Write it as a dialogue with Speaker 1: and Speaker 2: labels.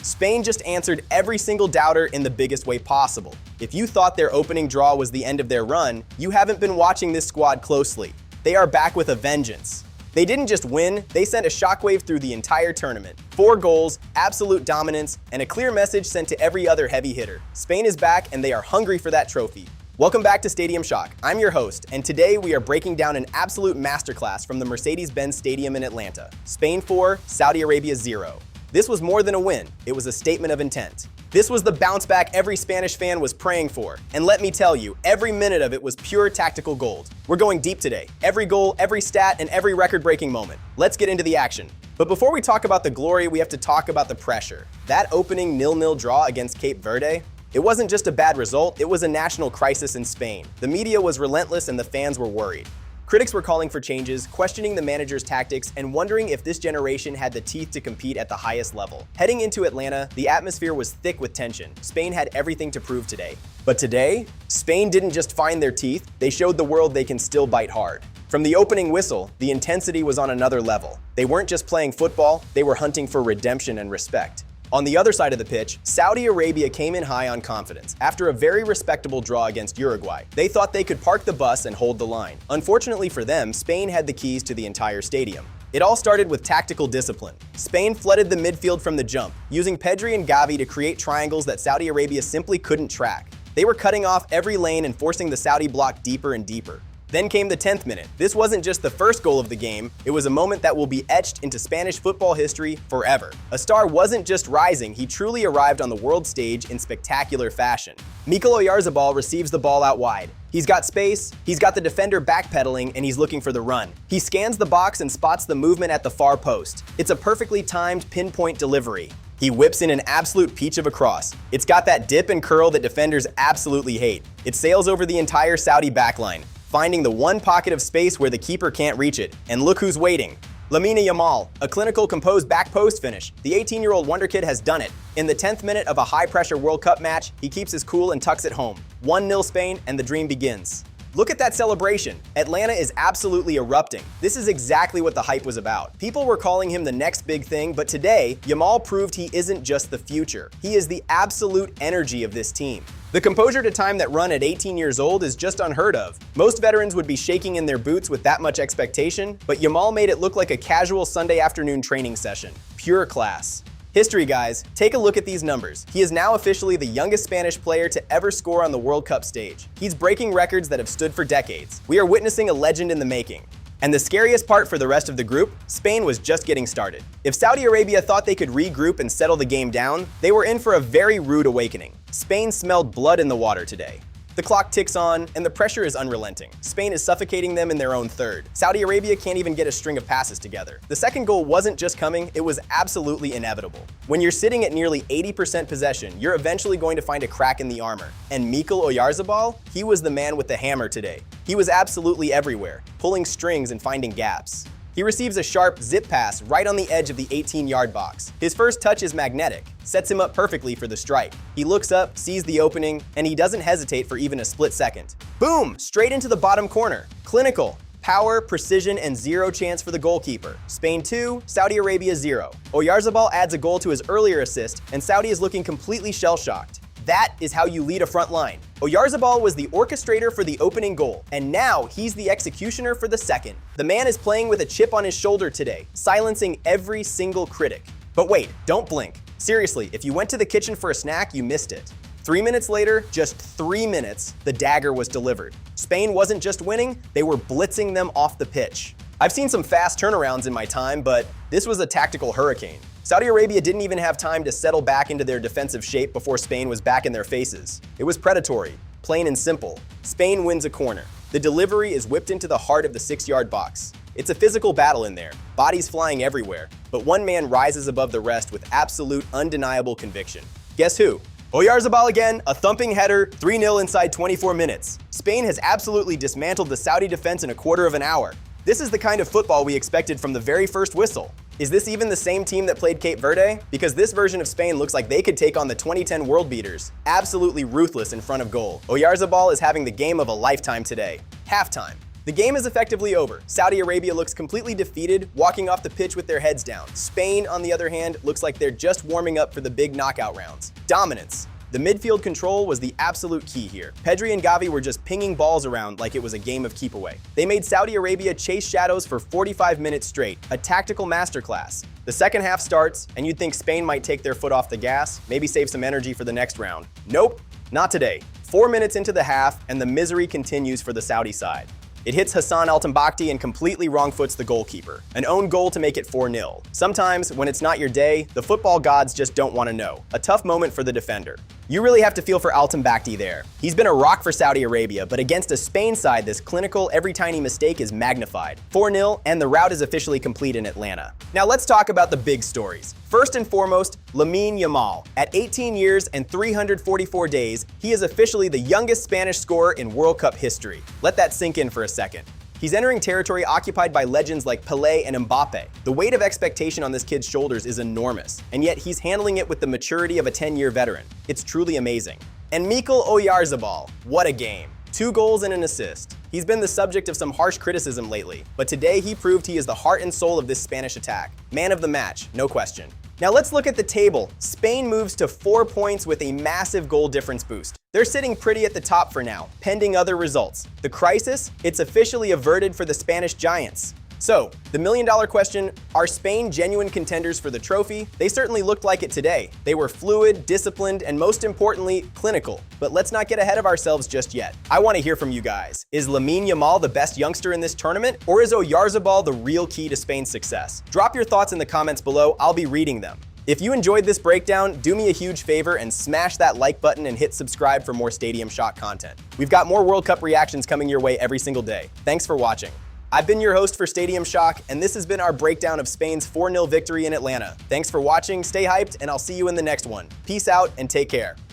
Speaker 1: Spain just answered every single doubter in the biggest way possible. If you thought their opening draw was the end of their run, you haven't been watching this squad closely. They are back with a vengeance. They didn't just win, they sent a shockwave through the entire tournament. 4 goals, absolute dominance, and a clear message sent to every other heavy hitter. Spain is back and they are hungry for that trophy. Welcome back to Stadium Shock. I'm your host, and today we are breaking down an absolute masterclass from the Mercedes-Benz Stadium in Atlanta. Spain 4, Saudi Arabia 0. This was more than a win, it was a statement of intent. This was the bounce back every Spanish fan was praying for, and let me tell you, every minute of it was pure tactical gold. We're going deep today. Every goal, every stat, and every record-breaking moment. Let's get into the action. But before we talk about the glory, we have to talk about the pressure. That opening 0-0 draw against Cape Verde, it wasn't just a bad result, it was a national crisis in Spain. The media was relentless and the fans were worried. Critics were calling for changes, questioning the manager's tactics, and wondering if this generation had the teeth to compete at the highest level. Heading into Atlanta, the atmosphere was thick with tension. Spain had everything to prove today. But today, Spain didn't just find their teeth, they showed the world they can still bite hard. From the opening whistle, the intensity was on another level. They weren't just playing football, they were hunting for redemption and respect. On the other side of the pitch, Saudi Arabia came in high on confidence. After a very respectable draw against Uruguay, they thought they could park the bus and hold the line. Unfortunately for them, Spain had the keys to the entire stadium. It all started with tactical discipline. Spain flooded the midfield from the jump, using Pedri and Gavi to create triangles that Saudi Arabia simply couldn't track. They were cutting off every lane and forcing the Saudi block deeper and deeper. Then came the 10th minute. This wasn't just the first goal of the game, it was a moment that will be etched into Spanish football history forever. A star wasn't just rising, he truly arrived on the world stage in spectacular fashion. Mikel Oyarzabal receives the ball out wide. He's got space, he's got the defender backpedaling, and he's looking for the run. He scans the box and spots the movement at the far post. It's a perfectly timed pinpoint delivery. He whips in an absolute peach of a cross. It's got that dip and curl that defenders absolutely hate. It sails over the entire Saudi backline, finding the one pocket of space where the keeper can't reach it. And look who's waiting. Lamine Yamal, a clinical, composed back post finish. The 18-year-old wonderkid has done it. In the 10th minute of a high-pressure World Cup match, he keeps his cool and tucks it home. 1-0 Spain, and the dream begins. Look at that celebration. Atlanta is absolutely erupting. This is exactly what the hype was about. People were calling him the next big thing, but today, Yamal proved he isn't just the future. He is the absolute energy of this team. The composure to time that run at 18 years old is just unheard of. Most veterans would be shaking in their boots with that much expectation, but Yamal made it look like a casual Sunday afternoon training session. Pure class. History, guys, take a look at these numbers. He is now officially the youngest Spanish player to ever score on the World Cup stage. He's breaking records that have stood for decades. We are witnessing a legend in the making. And the scariest part for the rest of the group, Spain was just getting started. If Saudi Arabia thought they could regroup and settle the game down, they were in for a very rude awakening. Spain smelled blood in the water today. The clock ticks on, and the pressure is unrelenting. Spain is suffocating them in their own third. Saudi Arabia can't even get a string of passes together. The second goal wasn't just coming, it was absolutely inevitable. When you're sitting at nearly 80% possession, you're eventually going to find a crack in the armor. And Mikel Oyarzabal, he was the man with the hammer today. He was absolutely everywhere, pulling strings and finding gaps. He receives a sharp zip pass right on the edge of the 18-yard box. His first touch is magnetic, sets him up perfectly for the strike. He looks up, sees the opening, and he doesn't hesitate for even a split second. Boom! Straight into the bottom corner. Clinical. Power, precision, and zero chance for the goalkeeper. Spain 2, Saudi Arabia 0. Oyarzabal adds a goal to his earlier assist, and Saudi is looking completely shell-shocked. That is how you lead a front line. Oyarzabal was the orchestrator for the opening goal, and now he's the executioner for the second. The man is playing with a chip on his shoulder today, silencing every single critic. But wait, don't blink. Seriously, if you went to the kitchen for a snack, you missed it. 3 minutes later, just 3 minutes, the dagger was delivered. Spain wasn't just winning, they were blitzing them off the pitch. I've seen some fast turnarounds in my time, but this was a tactical hurricane. Saudi Arabia didn't even have time to settle back into their defensive shape before Spain was back in their faces. It was predatory, plain and simple. Spain wins a corner. The delivery is whipped into the heart of the 6-yard box. It's a physical battle in there, bodies flying everywhere, but one man rises above the rest with absolute, undeniable conviction. Guess who? Oyarzabal again, a thumping header, 3-0 inside 24 minutes. Spain has absolutely dismantled the Saudi defense in a quarter of an hour. This is the kind of football we expected from the very first whistle. Is this even the same team that played Cape Verde? Because this version of Spain looks like they could take on the 2010 world beaters. Absolutely ruthless in front of goal. Oyarzabal is having the game of a lifetime today. Halftime. The game is effectively over. Saudi Arabia looks completely defeated, walking off the pitch with their heads down. Spain, on the other hand, looks like they're just warming up for the big knockout rounds. Dominance. The midfield control was the absolute key here. Pedri and Gavi were just pinging balls around like it was a game of keep away. They made Saudi Arabia chase shadows for 45 minutes straight, a tactical masterclass. The second half starts, and you'd think Spain might take their foot off the gas, maybe save some energy for the next round. Nope, not today. 4 minutes into the half, and the misery continues for the Saudi side. It hits Hassan Al-Tambakti and completely wrong-foots the goalkeeper. An own goal to make it 4-0. Sometimes, when it's not your day, the football gods just don't want to know. A tough moment for the defender. You really have to feel for Al-Tambakti there. He's been a rock for Saudi Arabia, but against a Spain side, this clinical, every tiny mistake is magnified. 4-0, and the route is officially complete in Atlanta. Now let's talk about the big stories. First and foremost, Lamine Yamal. At 18 years and 344 days, he is officially the youngest Spanish scorer in World Cup history. Let that sink in for a second. He's entering territory occupied by legends like Pelé and Mbappe. The weight of expectation on this kid's shoulders is enormous, and yet he's handling it with the maturity of a 10-year veteran. It's truly amazing. And Mikel Oyarzabal, what a game. 2 goals and an assist. He's been the subject of some harsh criticism lately, but today he proved he is the heart and soul of this Spanish attack. Man of the match, no question. Now let's look at the table. Spain moves to 4 points with a massive goal difference boost. They're sitting pretty at the top for now, pending other results. The crisis? It's officially averted for the Spanish Giants. So, the million-dollar question, are Spain genuine contenders for the trophy? They certainly looked like it today. They were fluid, disciplined, and most importantly, clinical. But let's not get ahead of ourselves just yet. I want to hear from you guys. Is Lamine Yamal the best youngster in this tournament? Or is Oyarzabal the real key to Spain's success? Drop your thoughts in the comments below, I'll be reading them. If you enjoyed this breakdown, do me a huge favor and smash that like button and hit subscribe for more Stadium Shock content. We've got more World Cup reactions coming your way every single day. Thanks for watching. I've been your host for Stadium Shock, and this has been our breakdown of Spain's 4-0 victory in Atlanta. Thanks for watching, stay hyped, and I'll see you in the next one. Peace out and take care.